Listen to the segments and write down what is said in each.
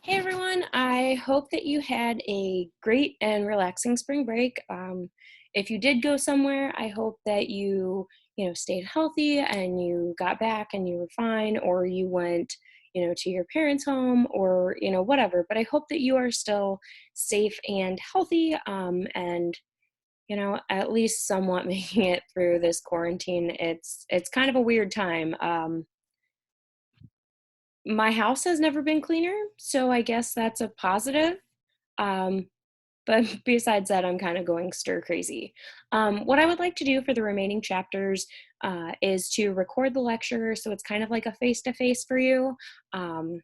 Hey everyone, I hope that you had a great and relaxing spring break. If you did go somewhere, I hope that you stayed healthy and you got back and you were fine, or you went, to your parents' home or, whatever. But I hope that you are still safe and healthy, and, at least somewhat making it through this quarantine. It's kind of a weird time. My house has never been cleaner, so I guess that's a positive. Um, but besides that, I'm kind of going stir crazy. What I would like to do for the remaining chapters is to record the lecture, so it's kind of like a face-to-face for you. Um,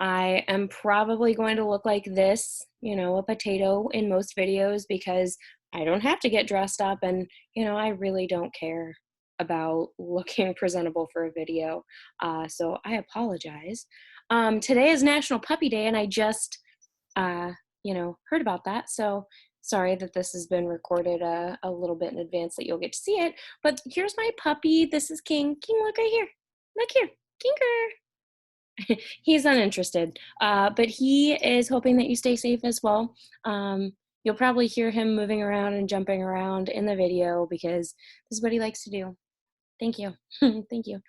I am probably going to look like this, a potato in most videos because I don't have to get dressed up and, I really don't care about looking presentable for a video. So I apologize. Today is National Puppy Day and I just, uh, heard about that. So sorry that this has been recorded a little bit in advance that you'll get to see it. But here's my puppy. This is King. King, look right here. Look here. Kinker. He's uninterested, but he is hoping that you stay safe as well. You'll probably hear him moving around and jumping around in the video because this is what he likes to do. Thank you. Thank you.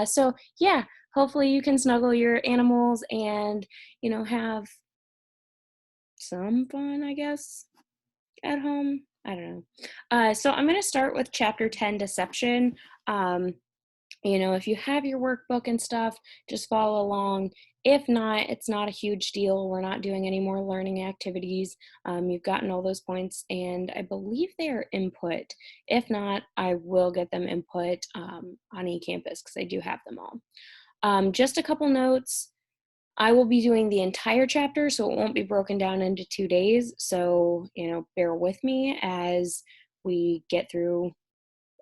So yeah, hopefully you can snuggle your animals and, have some fun, I guess, at home. I don't know. So I'm going to start with chapter 10, Deception. If you have your workbook and stuff, just follow along. If not, it's not a huge deal. We're not doing any more learning activities. You've gotten all those points, and I believe they are input. If not, I will get them input on eCampus because I do have them all. Just a couple notes. I will be doing the entire chapter, so it won't be broken down into 2 days. So, bear with me as we get through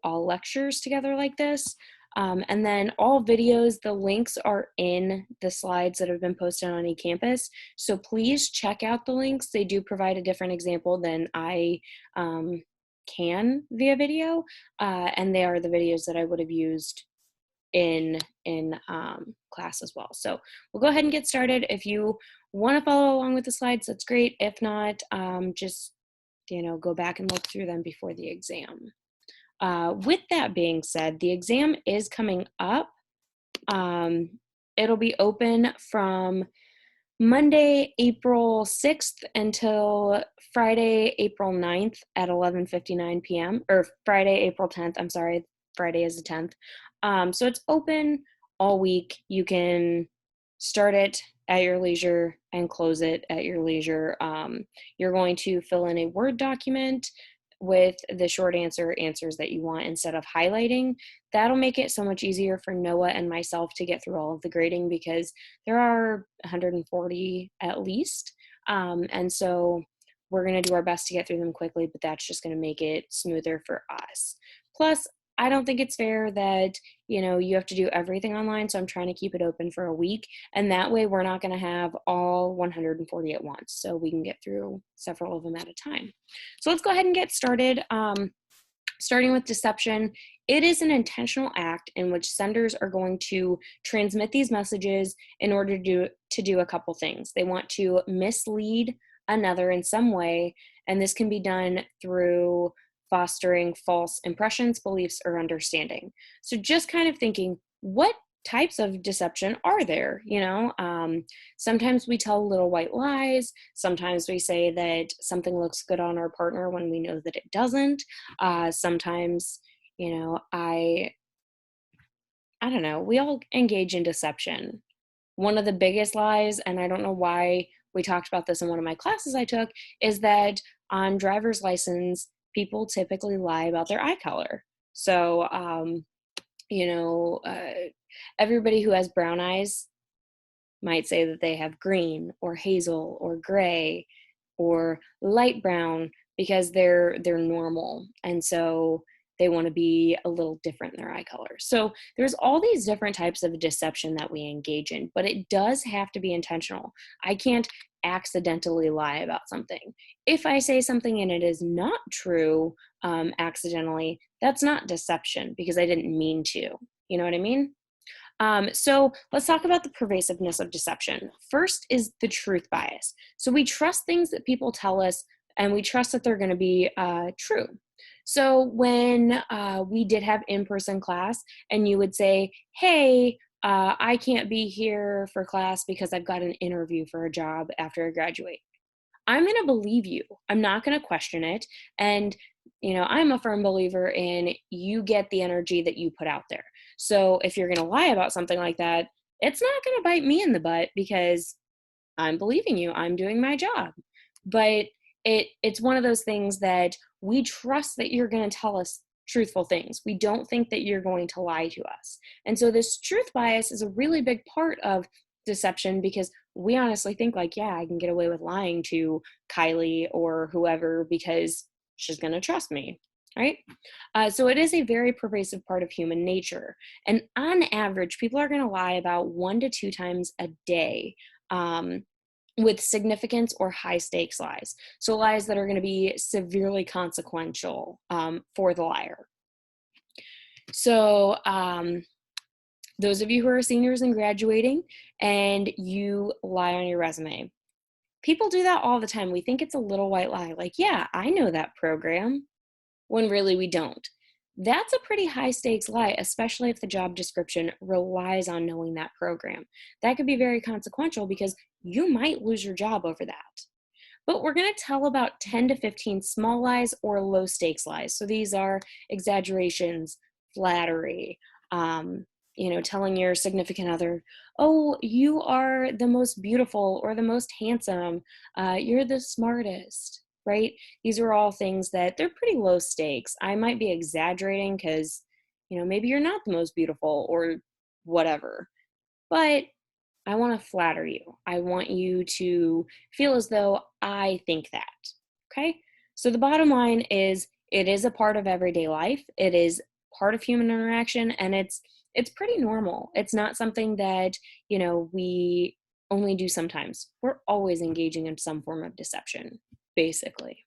all lectures together like this. And then all videos, the links are in the slides that have been posted on eCampus. So please check out the links. They do provide a different example than I can via video. And they are the videos that I would have used in class as well. So we'll go ahead and get started. If you want to follow along with the slides, that's great. If not, just go back and look through them before the exam. With that being said, the exam is coming up. It'll be open from Monday, April 6th until Friday, April 9th at 11:59 p.m. or Friday, April 10th. I'm sorry, Friday is the 10th. So it's open all week. You can start it at your leisure and close it at your leisure. You're going to fill in a Word document with the short answers that you want instead of highlighting. That'll make it so much easier for Noah and myself to get through all of the grading because there are 140 at least. And so we're going to do our best to get through them quickly, but that's just going to make it smoother for us. Plus, I don't think it's fair that, you have to do everything online, so I'm trying to keep it open for a week, and that way we're not going to have all 140 at once, so we can get through several of them at a time. So let's go ahead and get started. Starting with deception, it is an intentional act in which senders are going to transmit these messages in order to do a couple things. They want to mislead another in some way, and this can be done through fostering false impressions, beliefs, or understanding. So just kind of thinking, what types of deception are there? Sometimes we tell little white lies. Sometimes we say that something looks good on our partner when we know that it doesn't. Sometimes, I don't know, we all engage in deception. One of the biggest lies, and I don't know why we talked about this in one of my classes I took, is that on driver's license, people typically lie about their eye color. So, everybody who has brown eyes might say that they have green or hazel or gray or light brown because they're normal. And so they want to be a little different in their eye color. So there's all these different types of deception that we engage in, but it does have to be intentional. I can't accidentally lie about something. If I say something and it is not true accidentally, that's not deception because I didn't mean to. You know what I mean? So let's talk about the pervasiveness of deception. First is the truth bias. So we trust things that people tell us, and we trust that they're going to be true. So when we did have in-person class, and you would say, "Hey, I can't be here for class because I've got an interview for a job after I graduate." I'm going to believe you. I'm not going to question it. And, I'm a firm believer in you get the energy that you put out there. So if you're going to lie about something like that, it's not going to bite me in the butt because I'm believing you. I'm doing my job. But it's one of those things that we trust that you're going to tell us truthful things. We don't think that you're going to lie to us. And so this truth bias is a really big part of deception because we honestly think like, yeah, I can get away with lying to Kylie or whoever because she's going to trust me, right? So it is a very pervasive part of human nature. And on average, people are going to lie about 1 to 2 times a day. With significance or high stakes lies. So lies that are going to be severely consequential for the liar. So those of you who are seniors and graduating and you lie on your resume, people do that all the time. We think it's a little white lie, like, yeah, I know that program, when really we don't. That's a pretty high stakes lie, especially if the job description relies on knowing that program. That could be very consequential because you might lose your job over that. But we're going to tell about 10 to 15 small lies or low stakes lies. So these are exaggerations, flattery, telling your significant other, oh, you are the most beautiful or the most handsome, you're the smartest, right? These are all things that they're pretty low stakes. I might be exaggerating because, maybe you're not the most beautiful or whatever, but I want to flatter you. I want you to feel as though I think that. Okay? So the bottom line is it is a part of everyday life. It is part of human interaction and it's pretty normal. It's not something that, we only do sometimes. We're always engaging in some form of deception, basically.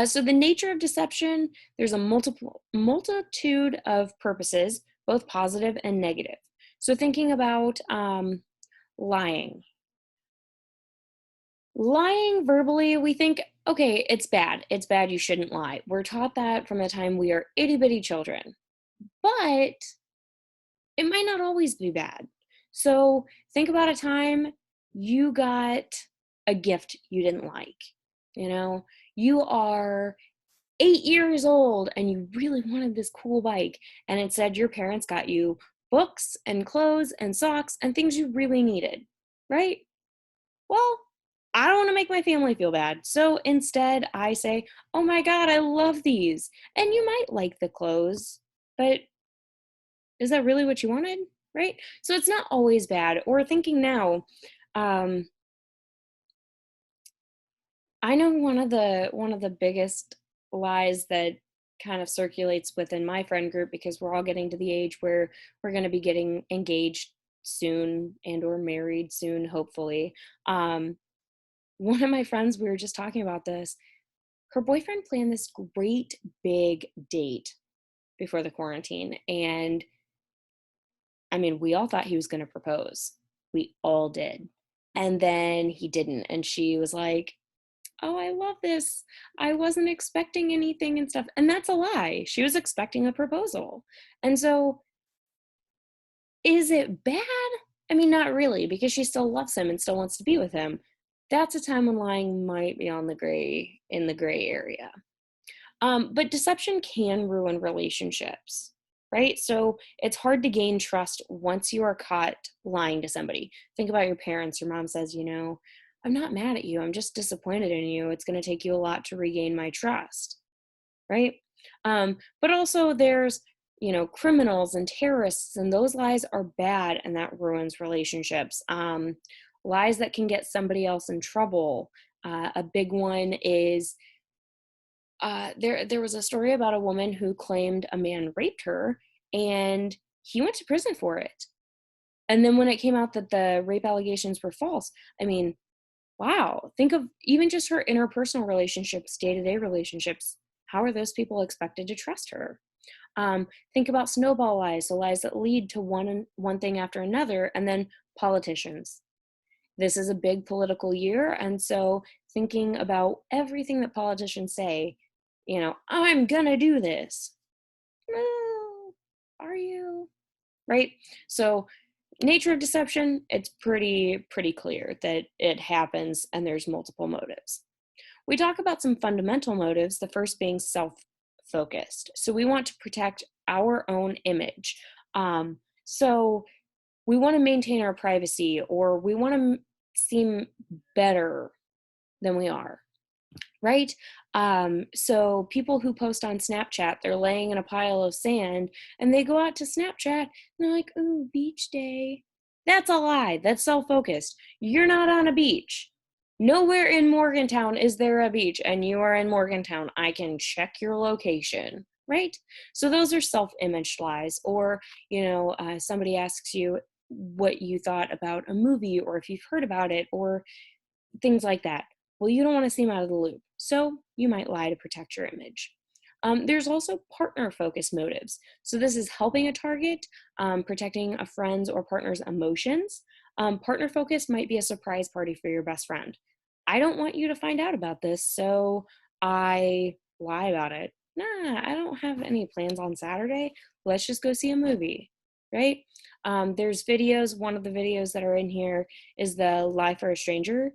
So the nature of deception, there's a multitude of purposes, both positive and negative. So thinking about lying. Lying verbally, we think, okay, it's bad. It's bad. You shouldn't lie. We're taught that from the time we are itty bitty children. But it might not always be bad. So think about a time you got a gift you didn't like. You are 8 years old and you really wanted this cool bike, and instead your parents got you books and clothes and socks and things you really needed, right? Well, I don't want to make my family feel bad. So instead, I say, oh my God, I love these. And you might like the clothes, but is that really what you wanted? Right? So it's not always bad. Or thinking now, I know one of the biggest lies that kind of circulates within my friend group, because we're all getting to the age where we're going to be getting engaged soon and or married soon, hopefully. One of my friends, we were just talking about this. Her boyfriend planned this great big date before the quarantine. And I mean, we all thought he was going to propose. We all did. And then he didn't. And she was like, oh, I love this. I wasn't expecting anything and stuff. And that's a lie. She was expecting a proposal. And so is it bad? I mean, not really, because she still loves him and still wants to be with him. That's a time when lying might be in the gray area. But deception can ruin relationships, right? So it's hard to gain trust once you are caught lying to somebody. Think about your parents. Your mom says, I'm not mad at you. I'm just disappointed in you. It's going to take you a lot to regain my trust, right? But also there's, criminals and terrorists, and those lies are bad, and that ruins relationships. Lies that can get somebody else in trouble. A big one is there was a story about a woman who claimed a man raped her, and he went to prison for it. And then when it came out that the rape allegations were false, I mean, wow, think of even just her interpersonal relationships, day-to-day relationships. How are those people expected to trust her? Think about snowball lies, so lies that lead to one thing after another, and then politicians. This is a big political year, and so thinking about everything that politicians say, I'm gonna do this. No, are you? Right? So nature of deception, it's pretty clear that it happens and there's multiple motives. We talk about some fundamental motives, the first being self-focused. So we want to protect our own image. So we want to maintain our privacy, or we want to seem better than we are, right? So people who post on Snapchat, they're laying in a pile of sand and they go out to Snapchat and they're like, ooh, beach day. That's a lie. That's self-focused. You're not on a beach. Nowhere in Morgantown is there a beach, and you are in Morgantown. I can check your location, right? So those are self-image lies. Or, somebody asks you what you thought about a movie, or if you've heard about it, or things like that. Well, you don't want to seem out of the loop, so you might lie to protect your image. There's also partner-focused motives. So this is helping a target, protecting a friend's or partner's emotions. Partner-focused might be a surprise party for your best friend. I don't want you to find out about this, so I lie about it. Nah, I don't have any plans on Saturday. Let's just go see a movie, right? There's videos. One of the videos that are in here is the lie for a stranger.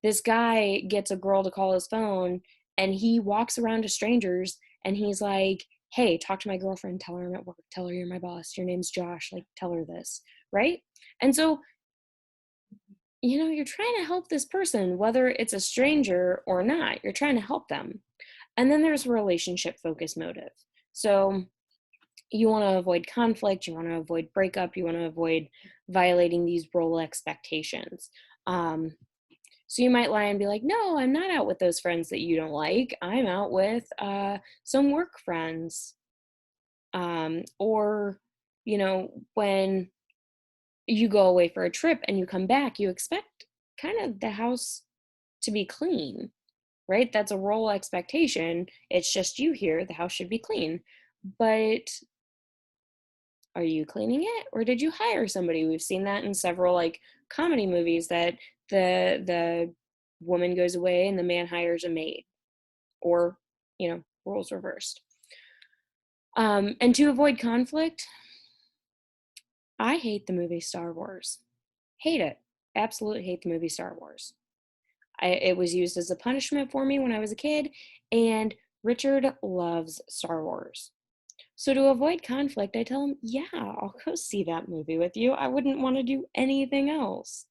This guy gets a girl to call his phone, and he walks around to strangers and he's like, hey, talk to my girlfriend, tell her I'm at work, tell her you're my boss, your name's Josh, like, tell her this, right? And so, you're trying to help this person, whether it's a stranger or not, you're trying to help them. And then there's relationship focused motive. So you want to avoid conflict, you want to avoid breakup, you want to avoid violating these role expectations. So you might lie and be like, no, I'm not out with those friends that you don't like. I'm out with some work friends. Or, when you go away for a trip and you come back, you expect kind of the house to be clean, right? That's a role expectation. It's just you here. The house should be clean. But are you cleaning it, or did you hire somebody? We've seen that in several comedy movies, that the woman goes away and the man hires a maid, or roles reversed. And to avoid conflict, I hate the movie Star Wars. Hate it. Absolutely hate the movie Star Wars. It was used as a punishment for me when I was a kid, and Richard loves Star Wars. So to avoid conflict, I tell him, yeah, I'll go see that movie with you. I wouldn't want to do anything else.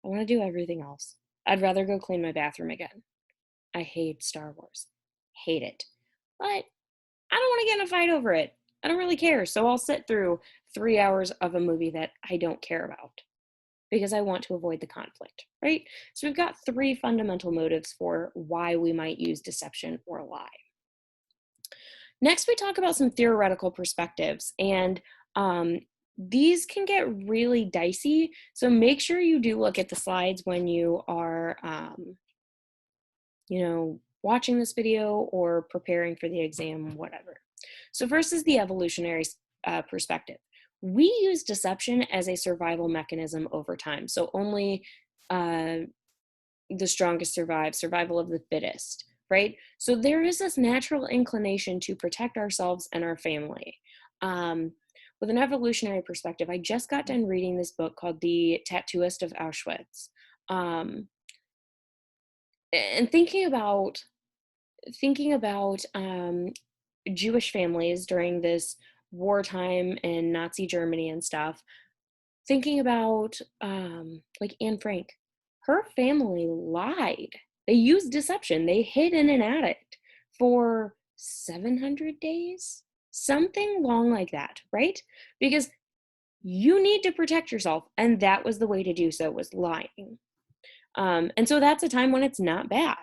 I want to do everything else. I'd rather go clean my bathroom again. I hate Star Wars. Hate it. But I don't want to get in a fight over it. I don't really care. So I'll sit through 3 hours of a movie that I don't care about because I want to avoid the conflict, right? So we've got 3 fundamental motives for why we might use deception or lie. Next, we talk about some theoretical perspectives, and these can get really dicey. So make sure you do look at the slides when you are, watching this video or preparing for the exam, whatever. So first is the evolutionary perspective. We use deception as a survival mechanism over time. So only the strongest survive, survival of the fittest, right? So there is this natural inclination to protect ourselves and our family. With an evolutionary perspective, I just got done reading this book called The Tattooist of Auschwitz. And thinking about Jewish families during this wartime in Nazi Germany and stuff, thinking about Anne Frank, her family lied. They used deception. They hid in an attic for 700 days, something long like that, right? Because you need to protect yourself, and that was the way to do so, was lying. And so that's a time when it's not bad.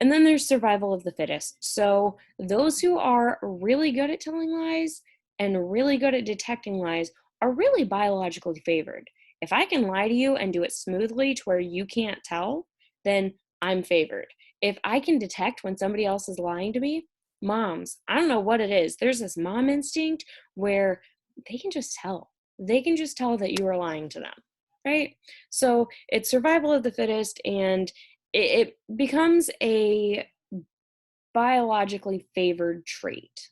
And then there's survival of the fittest. So those who are really good at telling lies and really good at detecting lies are really biologically favored. If I can lie to you and do it smoothly to where you can't tell, then I'm favored. If I can detect when somebody else is lying to me, Moms, I don't know what it is. There's this mom instinct where they can just tell. They can just tell that you are lying to them, right? So it's survival of the fittest, and it becomes a biologically favored trait.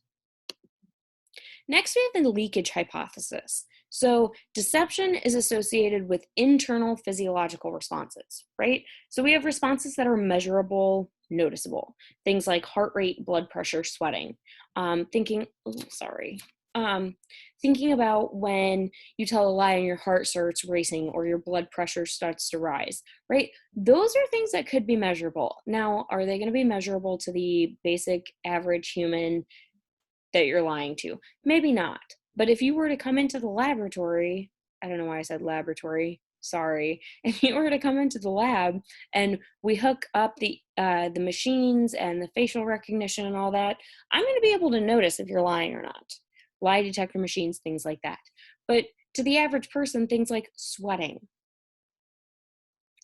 Next, we have the leakage hypothesis. So deception is associated with internal physiological responses, right? So we have responses that are measurable, noticeable. Things like heart rate, blood pressure, sweating. Thinking about when you tell a lie and your heart starts racing or your blood pressure starts to rise, right? Those are things that could be measurable. Now, are they going to be measurable to the basic average human that you're lying to? Maybe not. But if you were to come into the laboratory, I don't know why I said laboratory, sorry. If you were to come into the lab and we hook up the machines and the facial recognition and all that, I'm going to be able to notice if you're lying or not. Lie detector machines, things like that. But to the average person, things like sweating.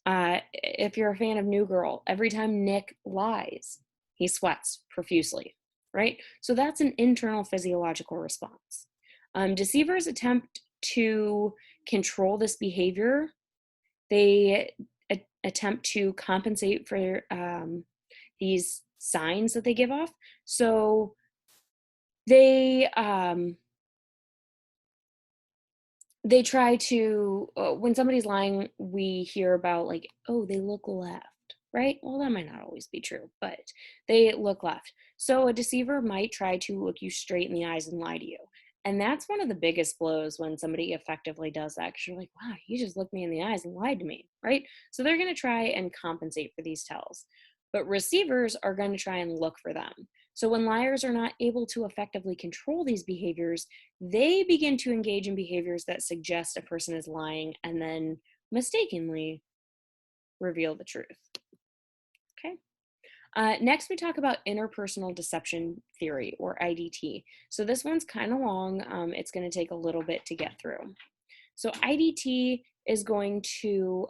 If you're a fan of New Girl, every time Nick lies, he sweats profusely, right? So that's an internal physiological response. Deceivers attempt to control this behavior. They attempt to compensate for these signs that they give off. So they try to, when somebody's lying, we hear about like, oh, they look left, right? Well, that might not always be true, but they look left. So a deceiver might try to look you straight in the eyes and lie to you. And that's one of the biggest blows when somebody effectively does that, because you're like, wow, you just looked me in the eyes and lied to me, right? So they're going to try and compensate for these tells. But receivers are going to try and look for them. So when liars are not able to effectively control these behaviors, they begin to engage in behaviors that suggest a person is lying and then mistakenly reveal the truth. Okay. Next, we talk about interpersonal deception theory, or IDT. So this one's kind of long. It's going to take a little bit to get through. So IDT is going to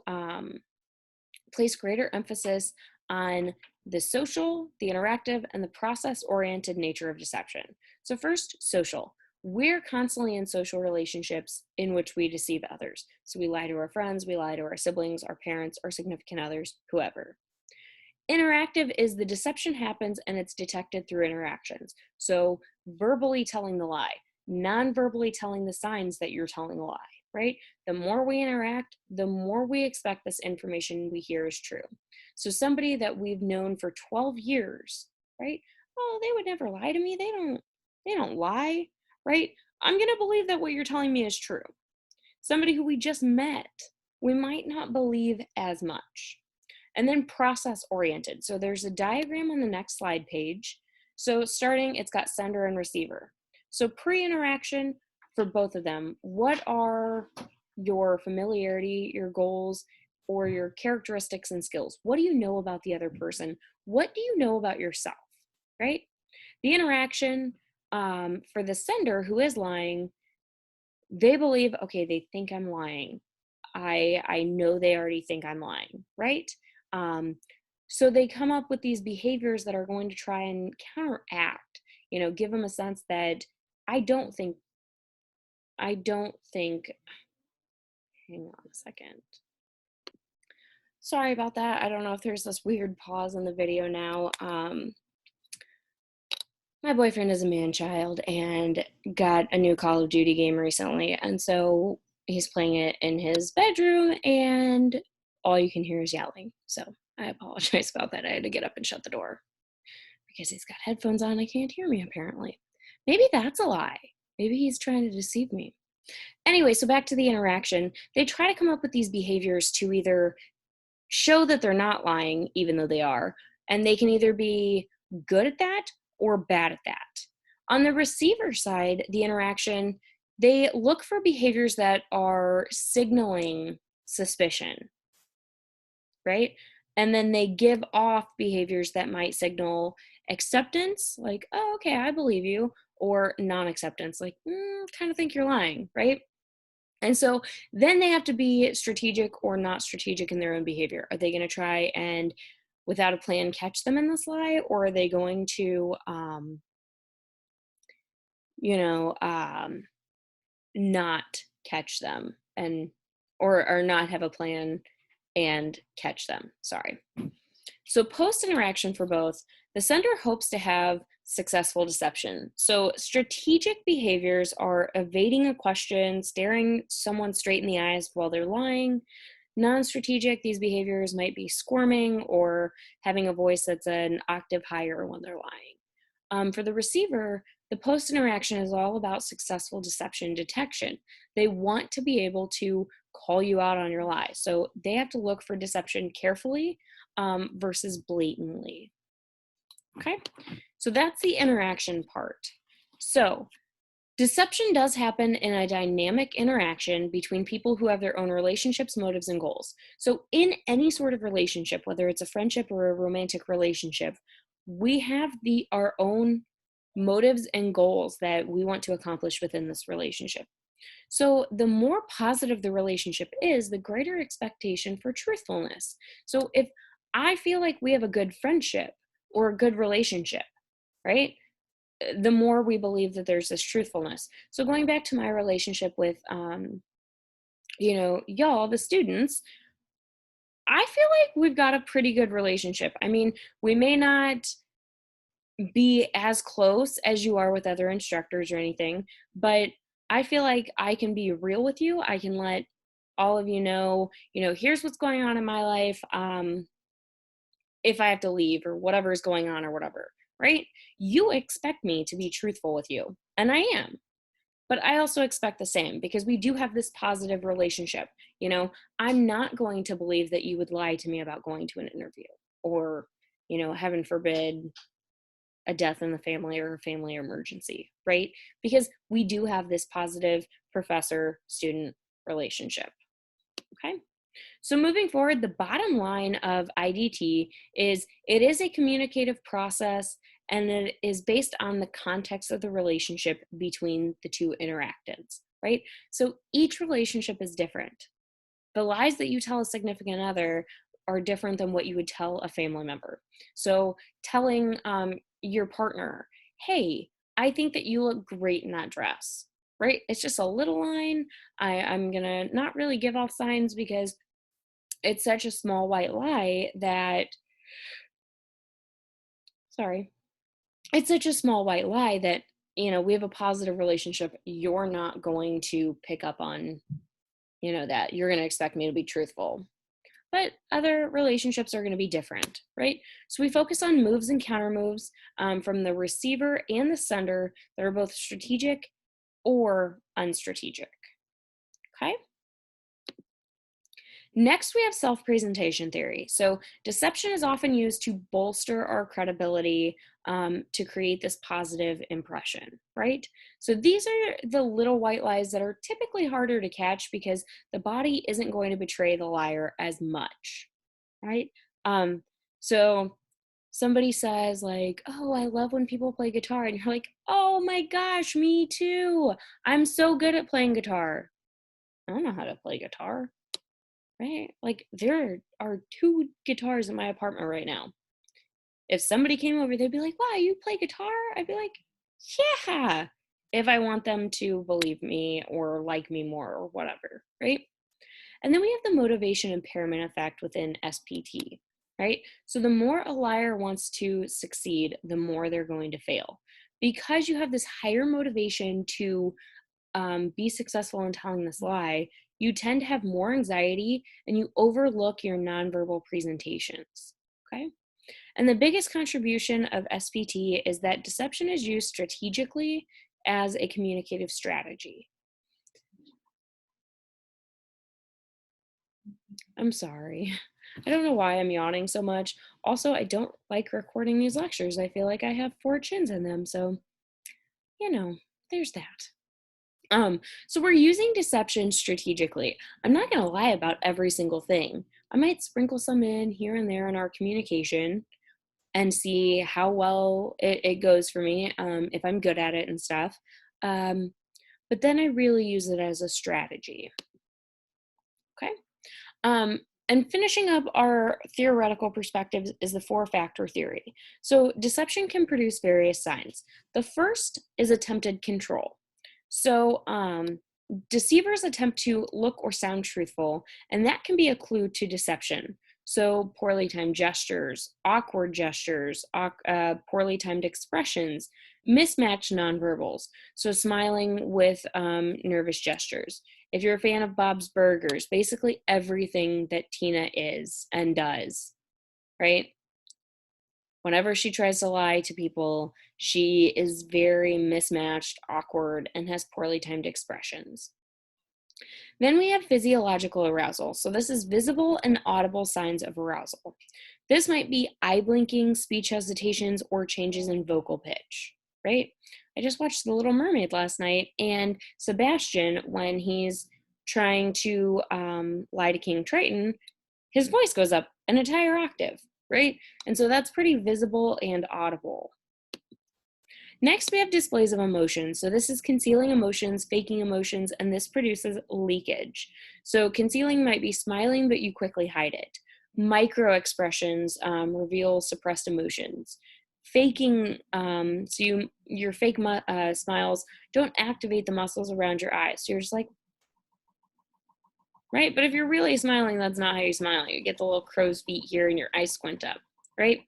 place greater emphasis on the social, the interactive, and the process-oriented nature of deception. So first, social. We're constantly in social relationships in which we deceive others. So we lie to our friends, we lie to our siblings, our parents, our significant others, whoever. Interactive is the deception happens and it's detected through interactions. So verbally telling the lie, non-verbally telling the signs that you're telling a lie, right? The more we interact, the more we expect this information we hear is true. So somebody that we've known for 12 years, right? Oh, they would never lie to me. They don't lie, right? I'm going to believe that what you're telling me is true. Somebody who we just met, we might not believe as much. And then process oriented. So there's a diagram on the next slide page. So starting, it's got sender and receiver. So pre-interaction for both of them, what are your familiarity, your goals, or your characteristics and skills? What do you know about the other person? What do you know about yourself, right? The interaction for the sender who is lying, they believe, okay, they think I'm lying. I know they already think I'm lying, right? So they come up with these behaviors that are going to try and counteract, give them a sense that I don't think, hang on a second. Sorry about that. I don't know if there's this weird pause in the video now. My boyfriend is a man-child and got a new Call of Duty game recently. And so he's playing it in his bedroom and all you can hear is yelling. So I apologize about that. I had to get up and shut the door because he's got headphones on. I can't hear me apparently. Maybe that's a lie. Maybe he's trying to deceive me. Anyway, so back to the interaction. They try to come up with these behaviors to either show that they're not lying, even though they are, and they can either be good at that or bad at that. On the receiver side, the interaction, they look for behaviors that are signaling suspicion, right? And then they give off behaviors that might signal acceptance, like, oh, okay, I believe you, or non-acceptance, like, kind of think you're lying, right? And so then they have to be strategic or not strategic in their own behavior. Are they going to try and, without a plan, catch them in this lie, or are they going to not catch them or not have a plan and catch them. Sorry. So post interaction for both, the sender hopes to have successful deception. So strategic behaviors are evading a question, staring someone straight in the eyes while they're lying. Non-strategic, these behaviors might be squirming or having a voice that's an octave higher when they're lying. For the receiver, the post interaction is all about successful deception detection. They want to be able to call you out on your lies. So they have to look for deception carefully versus blatantly. Okay, so that's the interaction part. So deception does happen in a dynamic interaction between people who have their own relationships, motives, and goals. So in any sort of relationship, whether it's a friendship or a romantic relationship, we have our own motives and goals that we want to accomplish within this relationship. So the more positive the relationship is, the greater expectation for truthfulness. So if I feel like we have a good friendship or a good relationship, right? The more we believe that there's this truthfulness. So going back to my relationship with, y'all, the students, I feel like we've got a pretty good relationship. I mean, we may not be as close as you are with other instructors or anything, but I feel like I can be real with you. I can let all of you know, here's what's going on in my life. If I have to leave or whatever is going on or whatever, right? You expect me to be truthful with you, and I am. But I also expect the same because we do have this positive relationship. I'm not going to believe that you would lie to me about going to an interview or, heaven forbid, a death in the family or a family emergency, right? Because we do have this positive professor-student relationship, okay? So moving forward, the bottom line of IDT is it is a communicative process and it is based on the context of the relationship between the two interactants, right? So each relationship is different. The lies that you tell a significant other are different than what you would tell a family member. So telling your partner, hey, I think that you look great in that dress, right? It's just a little line. I'm gonna not really give off signs because it's such a small white lie that, sorry, it's such a small white lie that, we have a positive relationship. You're not going to pick up on, that. You're going to expect me to be truthful. But other relationships are going to be different, right? So we focus on moves and counter moves from the receiver and the sender that are both strategic or unstrategic, okay? Next, we have self-presentation theory. So deception is often used to bolster our credibility to create this positive impression, right? So these are the little white lies that are typically harder to catch because the body isn't going to betray the liar as much, right? So somebody says like, oh, I love when people play guitar. And you're like, oh my gosh, me too. I'm so good at playing guitar. I don't know how to play guitar. Right? Like there are 2 guitars in my apartment right now. If somebody came over, they'd be like, wow, you play guitar? I'd be like, yeah, if I want them to believe me or like me more or whatever, right? And then we have the motivation impairment effect within SPT, right? So the more a liar wants to succeed, the more they're going to fail. Because you have this higher motivation to be successful in telling this lie, you tend to have more anxiety and you overlook your nonverbal presentations, okay? And the biggest contribution of SPT is that deception is used strategically as a communicative strategy. I'm sorry. I don't know why I'm yawning so much. Also, I don't like recording these lectures. I feel like I have 4 chins in them, so, there's that. So we're using deception strategically. I'm not going to lie about every single thing. I might sprinkle some in here and there in our communication and see how well it goes for me, if I'm good at it and stuff. But then I really use it as a strategy. Okay. And finishing up our theoretical perspectives is the four-factor theory. So deception can produce various signs. The first is attempted control. So deceivers attempt to look or sound truthful, and that can be a clue to deception. So poorly timed gestures, awkward gestures, poorly timed expressions, mismatched nonverbals. So smiling with nervous gestures. If you're a fan of Bob's Burgers, basically everything that Tina is and does, right? Whenever she tries to lie to people, she is very mismatched, awkward, and has poorly timed expressions. Then we have physiological arousal. So this is visible and audible signs of arousal. This might be eye blinking, speech hesitations, or changes in vocal pitch, right? I just watched The Little Mermaid last night, and Sebastian, when he's trying to lie to King Triton, his voice goes up an entire octave, right? And so that's pretty visible and audible. Next, we have displays of emotions. So this is concealing emotions, faking emotions, and this produces leakage. So concealing might be smiling, but you quickly hide it. Micro expressions reveal suppressed emotions. Faking, your fake smiles don't activate the muscles around your eyes. So you're just like, right? But if you're really smiling, that's not how you smile. You get the little crow's feet here and your eyes squint up, right?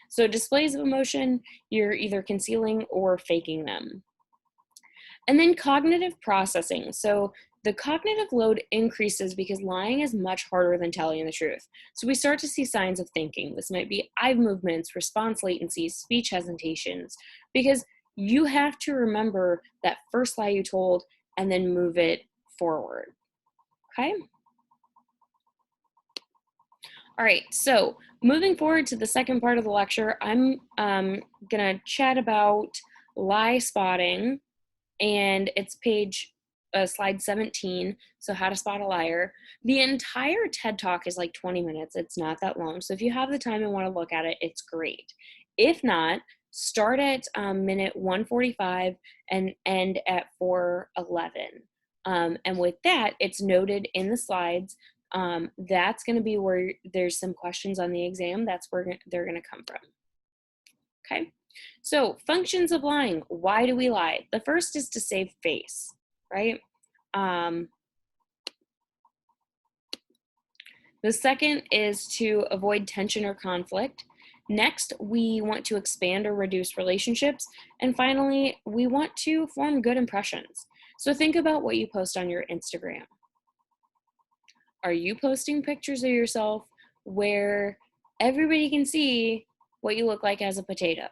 So displays of emotion, you're either concealing or faking them. And then cognitive processing. So the cognitive load increases because lying is much harder than telling the truth. So we start to see signs of thinking. This might be eye movements, response latencies, speech hesitations, because you have to remember that first lie you told and then move it forward. Okay? All right, so moving forward to the second part of the lecture, I'm gonna chat about lie spotting, and it's slide 17, so how to spot a liar. The entire TED Talk is like 20 minutes, it's not that long, so if you have the time and wanna look at it, it's great. If not, start at minute 145 and end at 411. And with that, it's noted in the slides. That's going to be where there's some questions on the exam. That's where they're going to come from. Okay, so functions of lying. Why do we lie? The first is to save face, right? The second is to avoid tension or conflict. Next, we want to expand or reduce relationships. And finally, we want to form good impressions. So think about what you post on your Instagram. Are you posting pictures of yourself where everybody can see what you look like as a potato?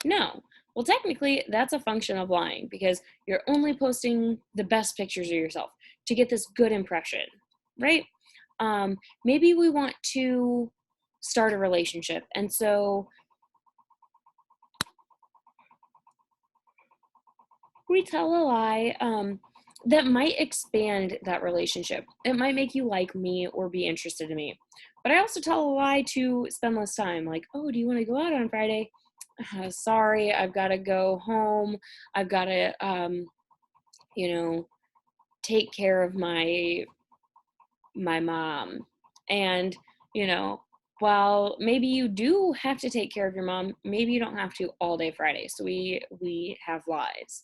No. Well, technically, that's a function of lying because you're only posting the best pictures of yourself to get this good impression, right? Maybe we want to start a relationship, and so we tell a lie that might expand that relationship. It might make you like me or be interested in me. But I also tell a lie to spend less time, like, oh, do you want to go out on Friday? Sorry, I've got to go home. I've got to, take care of my mom. And, while maybe you do have to take care of your mom, maybe you don't have to all day Friday. So we have lies.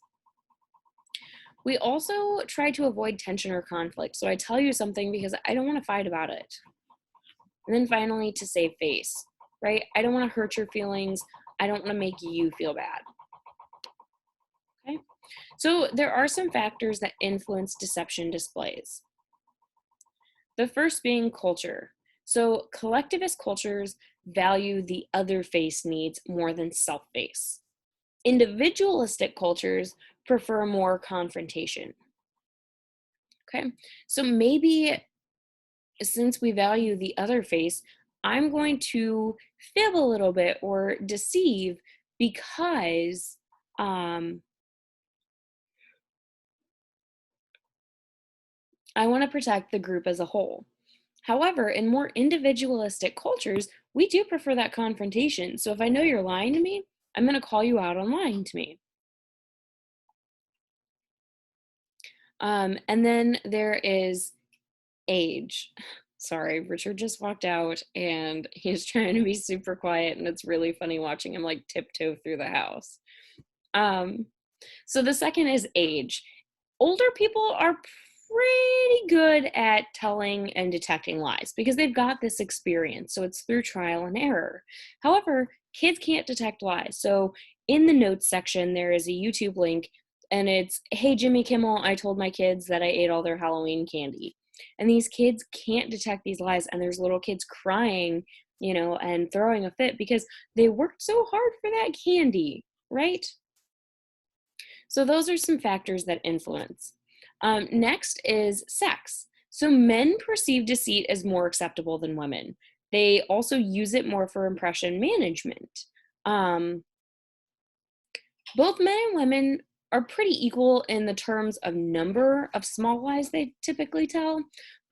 We also try to avoid tension or conflict. So I tell you something because I don't want to fight about it. And then finally, to save face, right? I don't want to hurt your feelings. I don't want to make you feel bad. Okay? So there are some factors that influence deception displays. The first being culture. So collectivist cultures value the other face needs more than self face. Individualistic cultures prefer more confrontation. Okay, so maybe since we value the other face, I'm going to fib a little bit or deceive because I want to protect the group as a whole. However, in more individualistic cultures, we do prefer that confrontation. So if I know you're lying to me, I'm going to call you out on lying to me. And then there is age. Sorry, Richard just walked out and he's trying to be super quiet, and it's really funny watching him like tiptoe through the house. Um, so the second is age. Older people are pretty good at telling and detecting lies because they've got this experience. So it's through trial and error. However, kids can't detect lies. So in the notes section, there is a YouTube link and it's, "Hey, Jimmy Kimmel, I told my kids that I ate all their Halloween candy." And these kids can't detect these lies. And there's little kids crying, and throwing a fit because they worked so hard for that candy, right? So those are some factors that influence. Next is sex. So men perceive deceit as more acceptable than women. They also use it more for impression management. Um, Both men and women are pretty equal in the terms of number of small lies they typically tell,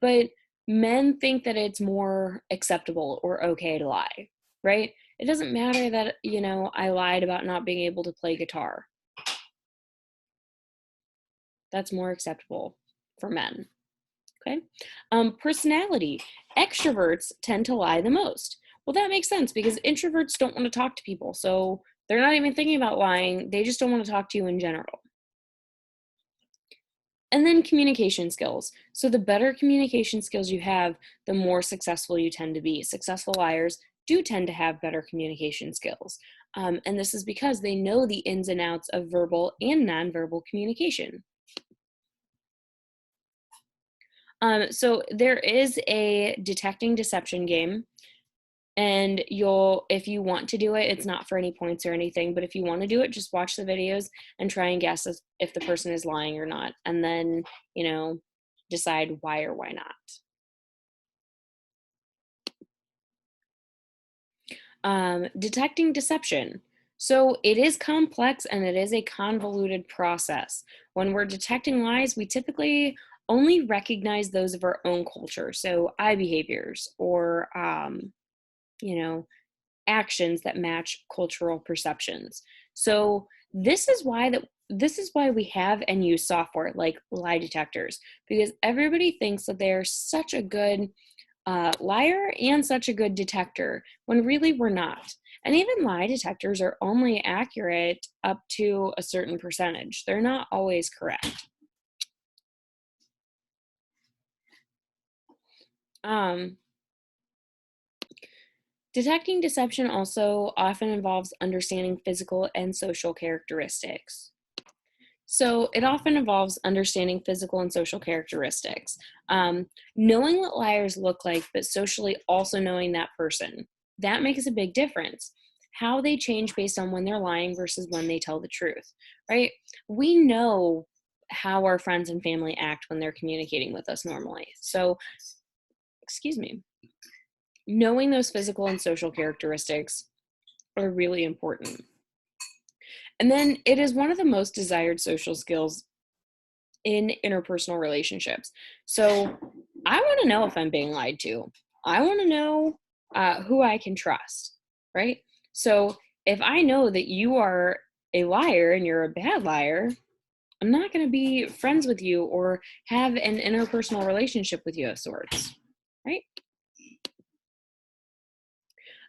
but men think that it's more acceptable or okay to lie, right? It doesn't matter that, I lied about not being able to play guitar. That's more acceptable for men. Okay. Personality. Extroverts tend to lie the most. Well, that makes sense because introverts don't want to talk to people. So they're not even thinking about lying. They just don't want to talk to you in general. And then communication skills. So the better communication skills you have, the more successful you tend to be. Successful liars do tend to have better communication skills. And this is because they know the ins and outs of verbal and nonverbal communication. So there is a detecting deception game, and if you want to do it, it's not for any points or anything, but if you want to do it, just watch the videos and try and guess if the person is lying or not, and then, decide why or why not. Detecting deception. So it is complex and it is a convoluted process. When we're detecting lies, we typically only recognize those of our own culture. So eye behaviors or, you know, actions that match cultural perceptions. So this is why we have and use software like lie detectors, because everybody thinks that they're such a good liar and such a good detector when really we're not. And even lie detectors are only accurate up to a certain percentage. They're not always correct. Um, Detecting deception also often involves understanding physical and social characteristics. So it often involves understanding physical and social characteristics, knowing what liars look like, but socially also knowing that person. That makes a big difference. How they change based on when they're lying versus when they tell the truth, right? We know how our friends and family act when they're communicating with us normally. So, excuse me, knowing those physical and social characteristics are really important. And then it is one of the most desired social skills in interpersonal relationships. So I want to know if I'm being lied to. I want to know who I can trust, right? So if I know that you are a liar and you're a bad liar, I'm not going to be friends with you or have an interpersonal relationship with you of sorts, right?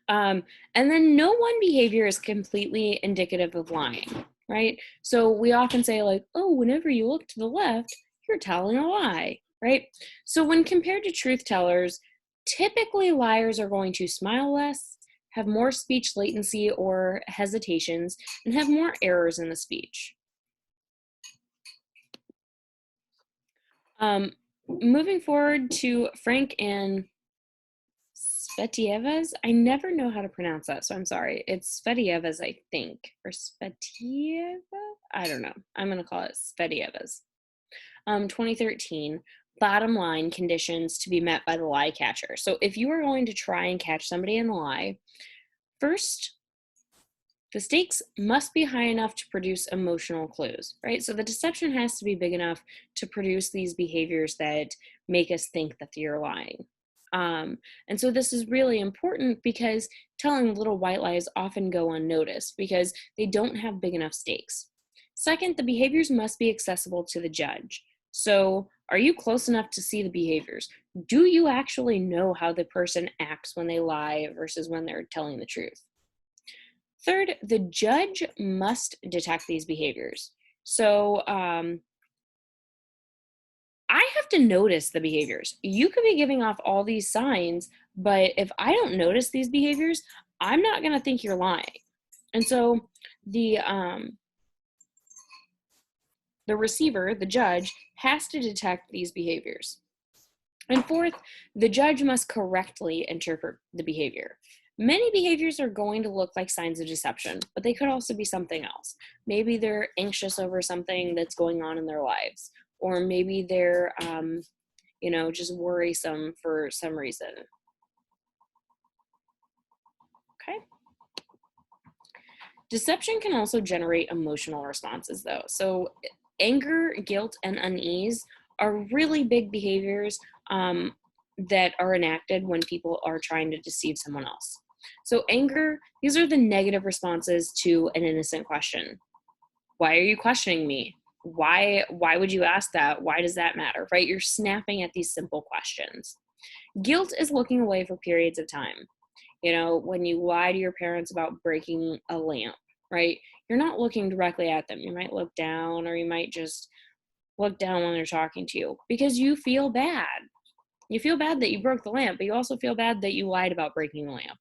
Um, and then no one behavior is completely indicative of lying, right? So we often say, like, oh, whenever you look to the left, you're telling a lie, right? So when compared to truth tellers, typically liars are going to smile less, have more speech latency or hesitations, and have more errors in the speech. Um, Moving forward to Frank and Svetievas. I never know how to pronounce that, so I'm sorry. It's Svetievas, I think, or Svetieva. I don't know. I'm gonna call it Svetievas. 2013. Bottom line conditions to be met by the lie catcher. So if you are going to try and catch somebody in a lie, first, the stakes must be high enough to produce emotional clues, right? So the deception has to be big enough to produce these behaviors that make us think that you're lying. And so this is really important because telling little white lies often go unnoticed because they don't have big enough stakes. Second, the behaviors must be accessible to the judge. So Are you close enough to see the behaviors? Do you actually know how the person acts when they lie versus when they're telling the truth? Third, the judge must detect these behaviors. So I have to notice the behaviors. You could be giving off all these signs, but if I don't notice these behaviors, I'm not going to think you're lying. And so the um, the receiver, the judge, has to detect these behaviors. And fourth, the judge must correctly interpret the behavior. Many behaviors are going to look like signs of deception, but they could also be something else. Maybe they're anxious over something that's going on in their lives, or maybe they're, just worrisome for some reason. Okay. Deception can also generate emotional responses, though. So, anger, guilt, and unease are really big behaviors that are enacted when people are trying to deceive someone else. So, anger, these are the negative responses to an innocent question. Why are you questioning me? Why would you ask that? Why does that matter? Right? You're snapping at these simple questions. Guilt is looking away for periods of time. When you lie to your parents about breaking a lamp, right? You're not looking directly at them. You might look down, or you might just look down when they're talking to you because you feel bad. You feel bad that you broke the lamp, but you also feel bad that you lied about breaking the lamp.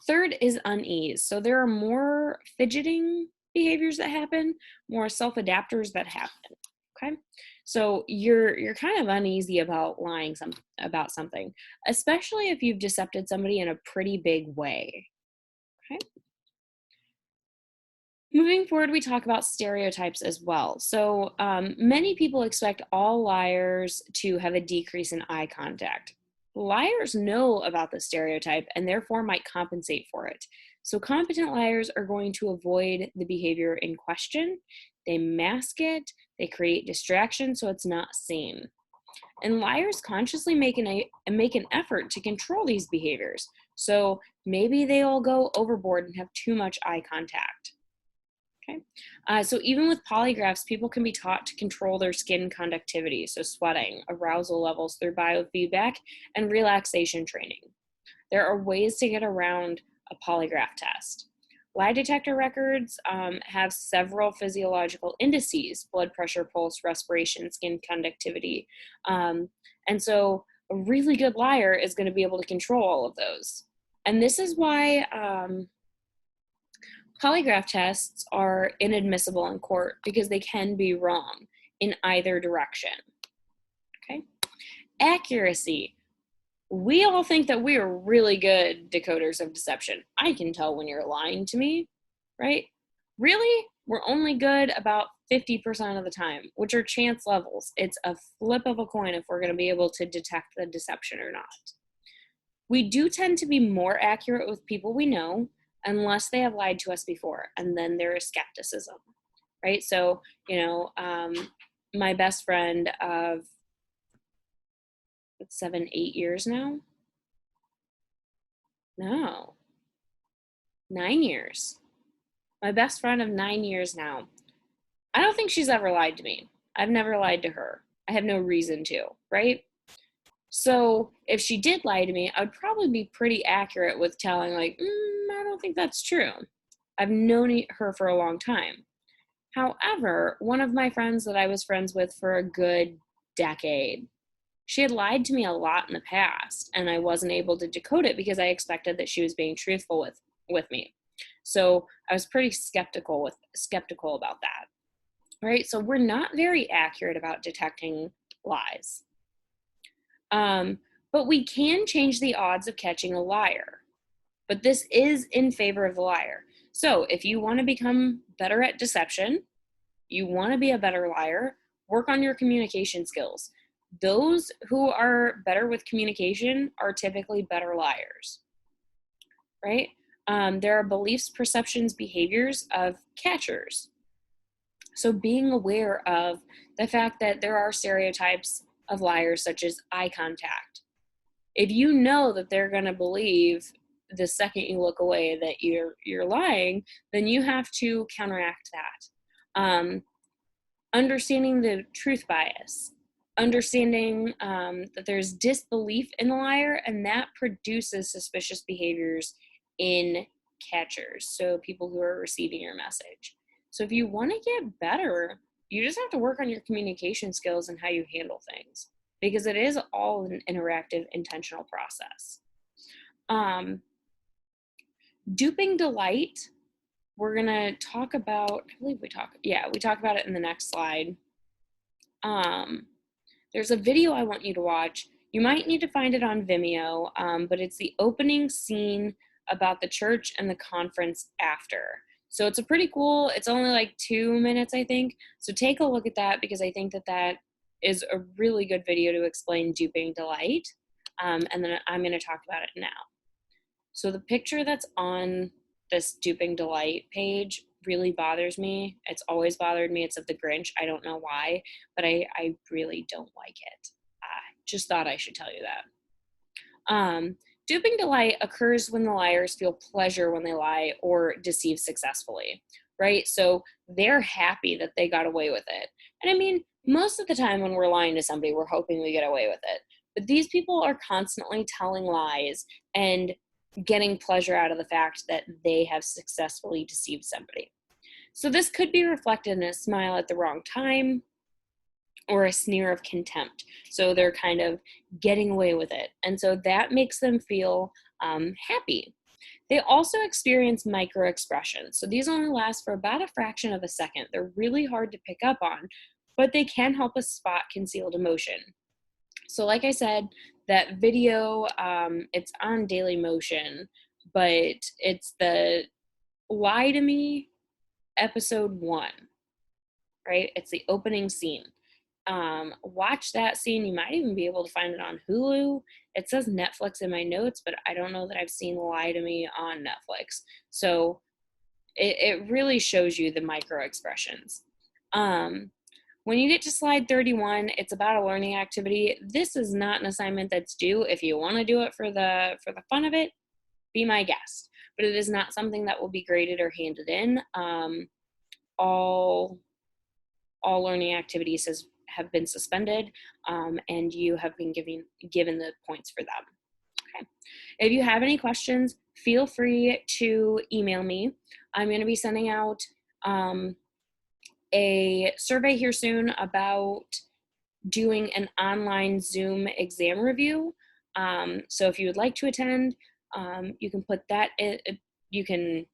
Third is unease. So there are more fidgeting behaviors that happen, more self-adapters that happen. Okay. So you're kind of uneasy about lying about something, especially if you've decepted somebody in a pretty big way. Okay. Moving forward, we talk about stereotypes as well. So many people expect all liars to have a decrease in eye contact. Liars know about the stereotype and therefore might compensate for it. So competent liars are going to avoid the behavior in question. They mask it, they create distraction so it's not seen. And liars consciously make an effort to control these behaviors. So maybe they'll go overboard and have too much eye contact. Okay. So even with polygraphs, people can be taught to control their skin conductivity, so sweating, arousal levels through biofeedback, and relaxation training. There are ways to get around a polygraph test. Lie detector records have several physiological indices: blood pressure, pulse, respiration, skin conductivity. And so a really good liar is going to be able to control all of those. And this is why polygraph tests are inadmissible in court, because they can be wrong in either direction. Okay. Accuracy. We all think that we are really good decoders of deception. I can tell when you're lying to me, right? Really, we're only good about 50% of the time, which are chance levels. It's a flip of a coin if we're going to be able to detect the deception or not. We do tend to be more accurate with people we know, unless they have lied to us before, and then there is skepticism, right? So, my best friend of 7, 8 years now? No, 9 years. My best friend of 9 years now. I don't think she's ever lied to me. I've never lied to her. I have no reason to, right? So if she did lie to me, I would probably be pretty accurate with telling, like, I don't think that's true. I've known her for a long time. However, one of my friends that I was friends with for a good decade, she had lied to me a lot in the past, and I wasn't able to decode it because I expected that she was being truthful with me. So I was pretty skeptical about that. Right? So we're not very accurate about detecting lies. But we can change the odds of catching a liar. But this is in favor of the liar. So if you want to become better at deception, you want to be a better liar, work on your communication skills. Those who are better with communication are typically better liars, right? There are beliefs, perceptions, behaviors of catchers. So being aware of the fact that there are stereotypes of liars, such as eye contact. If you know that they're going to believe the second you look away that you're lying, then you have to counteract that. understanding the truth bias, understanding that there's disbelief in the liar, and that produces suspicious behaviors in catchers, so people who are receiving your message. So if you want to get better, you just have to work on your communication skills and how you handle things, because it is all an interactive, intentional process. Duping delight, we're gonna talk about, I believe we talk about it in the next slide. There's a video I want you to watch. You might need to find it on Vimeo, but it's the opening scene about the church and the conference after. So it's a pretty cool, it's only like 2 minutes, I think. So take a look at that, because I think that that is a really good video to explain duping delight. And then I'm gonna talk about it now. So the picture that's on this duping delight page really bothers me. It's always bothered me. It's of the Grinch. I don't know why, but I really don't like it. I just thought I should tell you that. Duping delight occurs when the liars feel pleasure when they lie or deceive successfully, right? So they're happy that they got away with it. And I mean, most of the time when we're lying to somebody, we're hoping we get away with it. But these people are constantly telling lies and getting pleasure out of the fact that they have successfully deceived somebody. So this could be reflected in a smile at the wrong time or a sneer of contempt. So they're kind of getting away with it. And so that makes them feel happy. They also experience micro expressions. So these only last for about a fraction of a second. They're really hard to pick up on, but they can help us spot concealed emotion. So like I said, that video, it's on Daily Motion, but it's the Lie to Me episode 1, right? It's the opening scene. Watch that scene. You might even be able to find it on Hulu. It says Netflix in my notes, but I don't know that I've seen Lie to Me on Netflix. So it really shows you the micro expressions. When you get to slide 31, it's about a learning activity. This is not an assignment that's due. If you want to do it for the fun of it, be my guest. But it is not something that will be graded or handed in. All learning activities have been suspended, and you have been given the points for them. Okay. If you have any questions, feel free to email me. I'm going to be sending out a survey here soon about doing an online Zoom exam review. So if you would like to attend, you can put that in, you can,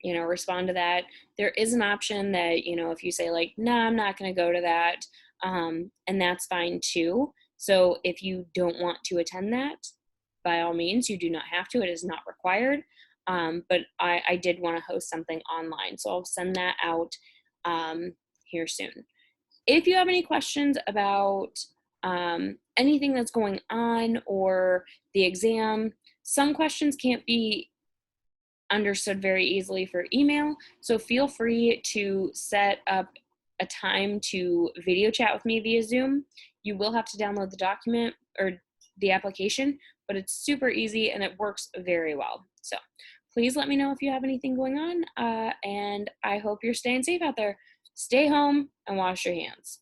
respond to that. There is an option that, if you say like, nah, I'm not going to go to that, and that's fine too. So if you don't want to attend that, by all means, you do not have to. It is not required. But I did want to host something online, so I'll send that out here soon. If you have any questions about anything that's going on or the exam, some questions can't be understood very easily for email, so feel free to set up a time to video chat with me via Zoom. You will have to download the document or the application, but it's super easy and it works very well. So please let me know if you have anything going on, and I hope you're staying safe out there. Stay home and wash your hands.